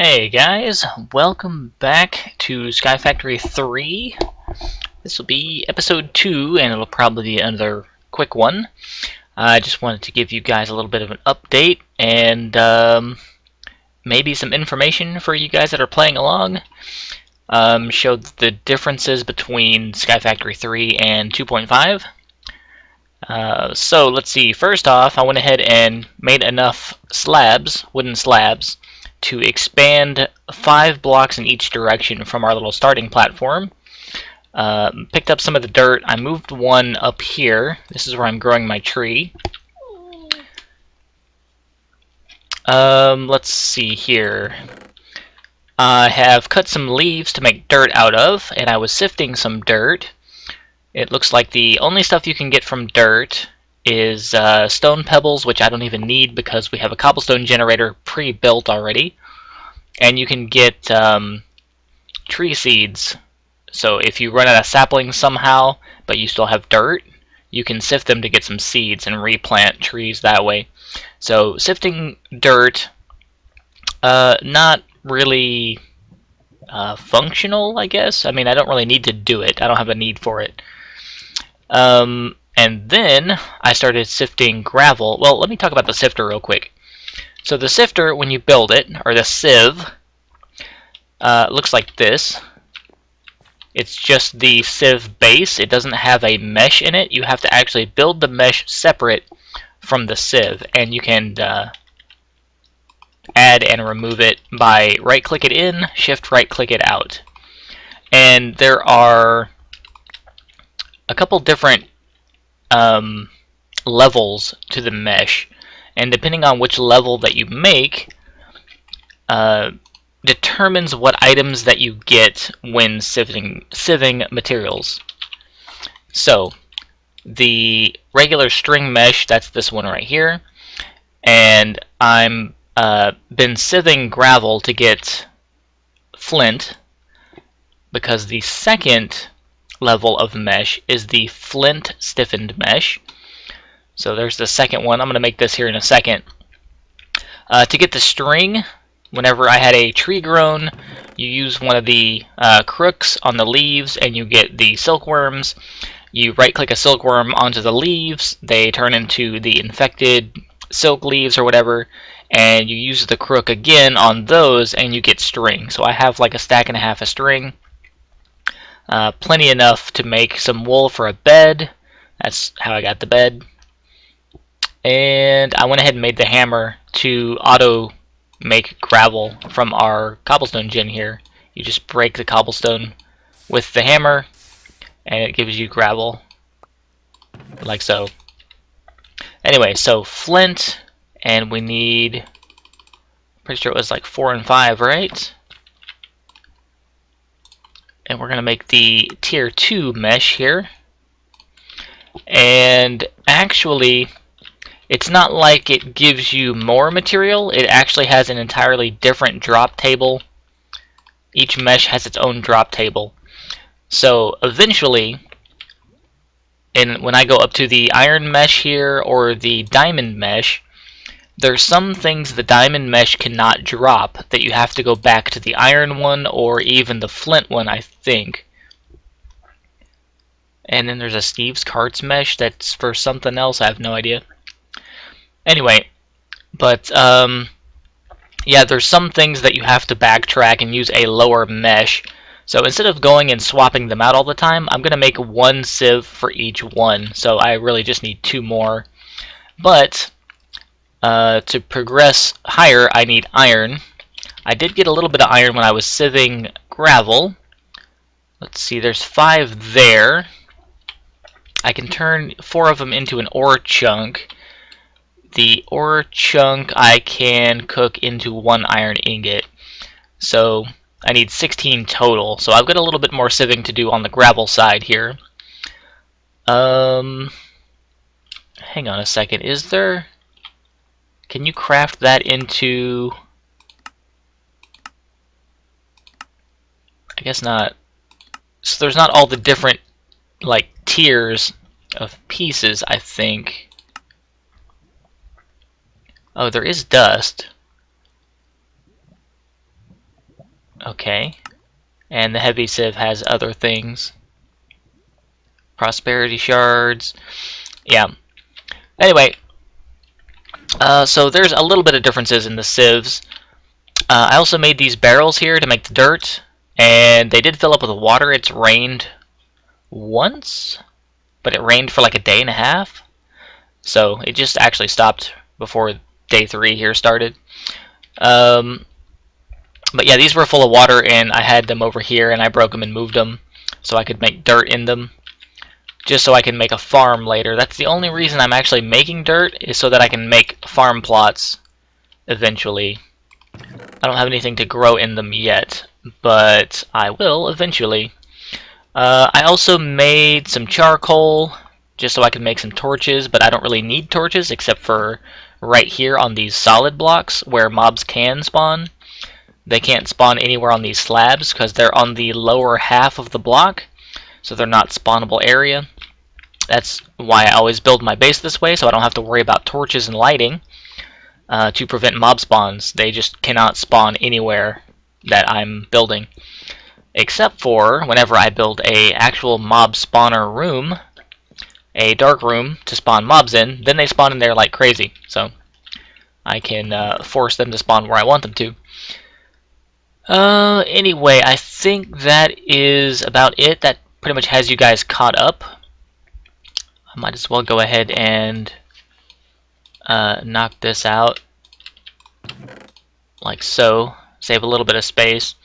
Hey guys, welcome back to Sky Factory 3. This will be episode 2 and it'll probably be another quick one. I just wanted to give you guys a little bit of an update and maybe some information for you guys that are playing along. Show the differences between Sky Factory 3 and 2.5. So let's see, first off I went ahead and made enough slabs, wooden slabs, to expand 5 blocks in each direction from our little starting platform. Picked up some of the dirt. I moved one up here. This is where I'm growing my tree. Let's see here. I have cut some leaves to make dirt out of, and I was sifting some dirt. It looks like the only stuff you can get from dirt is stone pebbles, which I don't even need because we have a cobblestone generator pre-built already. And you can get tree seeds. So if you run out of saplings somehow, but you still have dirt, you can sift them to get some seeds and replant trees that way. So sifting dirt, not really functional, I guess. I mean, I don't really need to do it. I don't have a need for it. And then I started sifting gravel. Well, let me talk about the sifter real quick. So the sifter, when you build it, or the sieve, looks like this. It's just the sieve base. It doesn't have a mesh in it. You have to actually build the mesh separate from the sieve, and you can add and remove it by right-click it in, shift right-click it out. And there are a couple different levels to the mesh, and depending on which level that you make determines what items that you get when sieving materials. So the regular string mesh, that's this one right here, and I'm been sieving gravel to get flint, because the second level of mesh is the flint stiffened mesh. So there's the second one. I'm going to make this here in a second. To get the string, whenever I had a tree grown, you use one of the crooks on the leaves and you get the silkworms. You right click a silkworm onto the leaves, they turn into the infected silk leaves or whatever, and you use the crook again on those and you get string. So I have like a stack and a half of string. Plenty enough to make some wool for a bed. That's how I got the bed. And I went ahead and made the hammer to auto make gravel from our cobblestone gen here. You just break the cobblestone with the hammer and it gives you gravel like so. Anyway, so flint, and we need, pretty sure it was like 4 and 5, right? And we're going to make the tier 2 mesh here. And actually, it's not like it gives you more material. It actually has an entirely different drop table. Each mesh has its own drop table. So eventually, when I go up to the iron mesh here or the diamond mesh, there's some things the diamond mesh cannot drop that you have to go back to the iron one or even the flint one, I think. And then there's a Steve's Carts mesh that's for something else, I have no idea. Anyway, but yeah, there's some things that you have to backtrack and use a lower mesh. So instead of going and swapping them out all the time, I'm going to make one sieve for each one. So I really just need 2 more. But to progress higher, I need iron. I did get a little bit of iron when I was sieving gravel. Let's see, there's 5 there. I can turn 4 of them into an ore chunk. The ore chunk I can cook into 1 iron ingot. So I need 16 total. So I've got a little bit more sieving to do on the gravel side here. Hang on a second. Is there... Can you craft that into... I guess not. So there's not all the different like tiers of pieces, I think. Oh, there is dust. Okay. And the heavy sieve has other things. Prosperity shards. Yeah. Anyway, so there's a little bit of differences in the sieves. I also made these barrels here to make the dirt, and they did fill up with water. It's rained once, but it rained for like a day and a half. So it just actually stopped before day 3 here started. But yeah, these were full of water, and I had them over here, and I broke them and moved them so I could make dirt in them, just so I can make a farm later. That's the only reason I'm actually making dirt, is so that I can make farm plots eventually. I don't have anything to grow in them yet, but I will eventually. I also made some charcoal, just so I can make some torches, but I don't really need torches except for right here on these solid blocks where mobs can spawn. They can't spawn anywhere on these slabs because they're on the lower half of the block, so they're not spawnable area. That's why I always build my base this way, so I don't have to worry about torches and lighting to prevent mob spawns. They just cannot spawn anywhere that I'm building, except for whenever I build a actual mob spawner room, a dark room to spawn mobs in. Then they spawn in there like crazy, so I can force them to spawn where I want them to. Anyway, I think that is about it. That pretty much has you guys caught up. I might as well go ahead and knock this out like so. Save a little bit of space.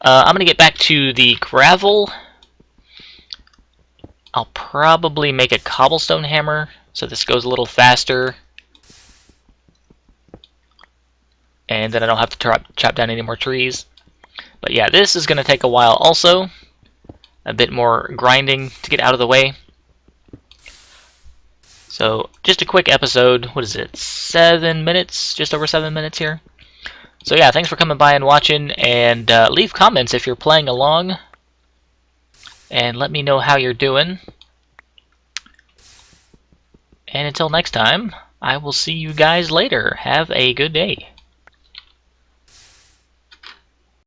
I'm going to get back to the gravel. I'll probably make a cobblestone hammer so this goes a little faster. And then I don't have to chop down any more trees. But yeah, this is going to take a while also. A bit more grinding to get out of the way. So, just a quick episode. What is it? 7 minutes? Just over 7 minutes here. So yeah, thanks for coming by and watching. And leave comments if you're playing along. And let me know how you're doing. And until next time, I will see you guys later. Have a good day.